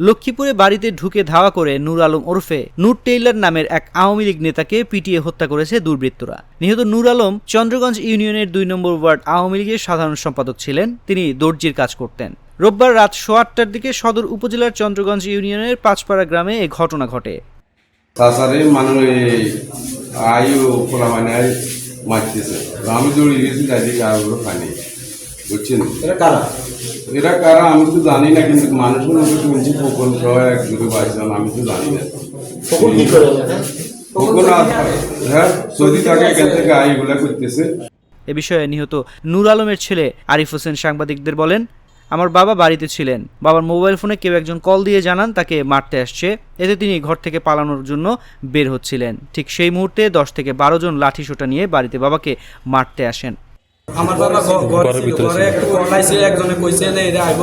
লক্ষ্মীপুরে বাড়িতে ঢুকে ধাওয়া করে নূর আলম ওরফে নূর টেইলার নামের এক আওয়ামী লীগ নেতাকে পিটিয়ে হত্যা করেছে দুর্বৃত্তরা। নিহত নূর আলম চন্দ্রগঞ্জ ইউনিয়নের ২ নম্বর ওয়ার্ড আওয়ামী লীগের সাধারণ সম্পাদক ছিলেন। তিনি দর্জির কাজ করতেন। রোববার রাত ৮:৩০টার দিকে সদর উপজেলার চন্দ্রগঞ্জ ইউনিয়নের পাঁচপাড়া গ্রামে এই ঘটনা ঘটে। আমি দৌড়ে গেছি, বুঝছেন এরা কারা আমি তো জানি না, কিন্তু মানুষের মধ্যে শুনছি ফোকন সহ এক দুটো পাইছিলাম, আমি তো জানি না। হ্যাঁ, সৌদি টাকা এখান থেকে এগুলা করতেছে। এ বিষয়ে নিহত নূর আলমের ছেলে আরিফ হোসেন সাংবাদিকদের বলেন, আমার বাবা বাড়িতে ছিলেন। বাবার মোবাইল ফোনে কেউ একজন কল দিয়ে জানান তাকে মারতে আসছে। এতে তিনি ঘর থেকে পালানোর জন্য বের হচ্ছিলেন। ঠিক সেই মুহূর্তে ১০ থেকে ১২ জন লাঠিসোঁটা নিয়ে বাড়িতে বাবাকে মারতে আসেন। আমার বাবা ঘরে একটু কলাইছে, একজনে কইছে এরা আইব।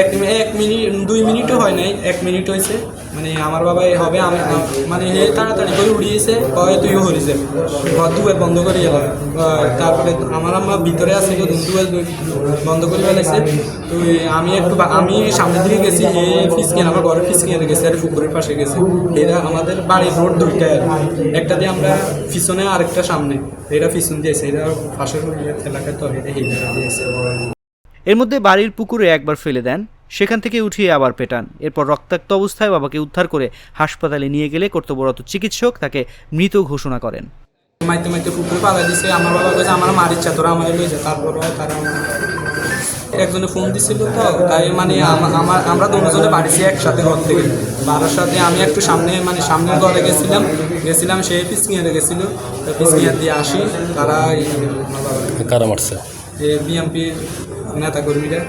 1 মিনিট 2 মিনিটও হয় নাই, 1 মিনিট হয়েছে। মানে আমার বাবা হবে আমি মানে তাড়াতাড়ি করে উড়িয়েছে, কয়ে তুইও হরিছে ঘর দুয়ার বন্ধ করে গেলাম। তারপরে আমার আম্মা ভিতরে আছে, দুয়ার বন্ধ করে ফেলেছে। তো আমি সামনের দিকে গেছি, ফিসকিন আমার ঘরের ফিসকিনে গেছে আর পুকুরের পাশে গেছে। এরা আমাদের বাড়ির রোড দুইটা, একটা দিয়ে আমরা পিছনে আরেকটা সামনে, এরা পিছন দিয়েছে, এরা পাশের এলাকায় তো দিয়েছে। এর মধ্যে বাড়ির পুকুরে একবার ফেলে দেন, সেখান থেকে উঠিয়ে আবার পেটান। এরপর রক্তাক্ত অবস্থায় বাবাকে উদ্ধার করে হাসপাতালে নিয়ে গেলে কর্তব্যরত চিকিৎসক তাকে মৃত ঘোষণা করেন। মাইতে মাইতে পুকুরে পালা দিছে। আমার বাবা কাছে আমার মার ইচ্ছা তোরা আমার লইছে। তারপর তারা একজনে ফোন দিছিল, তো তাই মানে আমরা দুজনে বাড়িছি একসাথে ঘর থেকে। বাবার সাথে আমি একটু সামনের ঘরে গেছিলাম সে পিসকিয়ারে গেছিল। পিসকিয়ার দিয়ে আসি, তারা কারা মারছে? বিএমপির নেতা কর্মীরা।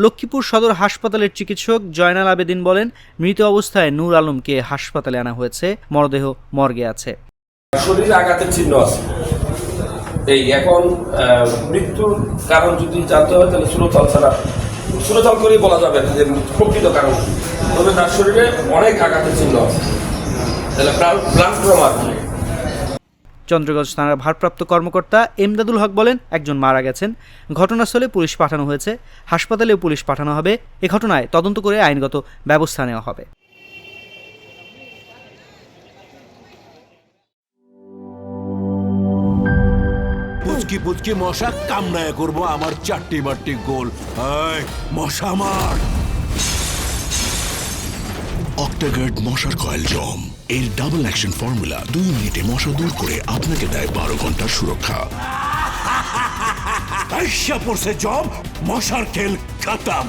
লক্ষ্মীপুর সদর হাসপাতালের চিকিৎসক জয়নাল আবেদিন বলেন, মৃত অবস্থায় নূর আলমকে হাসপাতালে আনা হয়েছে, মরদেহ মর্গে আছে। শরীরে আঘাতের চিহ্ন আছে। এই এখন মৃত্যুর কারণ যদি জানতে হয় তাহলে সুরতল করেই বলা যাবে যে প্রকৃত কারণ। তবে তার শরীরে অনেক আঘাতের চিহ্ন আছে, তাহলে প্রাণ ট্রমা। চন্দ্রগঞ্জ থানার ভারপ্রাপ্ত কর্মকর্তা এমদাদুল হক বলেন, একজন মারা গেছেন। ঘটনাস্থলে পুলিশ পাঠানো হয়েছে, হাসপাতালেও পুলিশ পাঠানো হবে। এ ঘটনায় তদন্ত করে আইনগত ব্যবস্থা নেওয়া হবে। পুচকি মশা কামড়ায় করবো আমার 4টি গোল। মশা মার অক্টাগার্ড মশার কয়েল জম, এর ডাবল অ্যাকশন ফর্মুলা 2 মিনিটে মশা দূর করে আপনাকে দেয় 12 ঘন্টার সুরক্ষা। পড়ছে জম, মশার খেল খতম।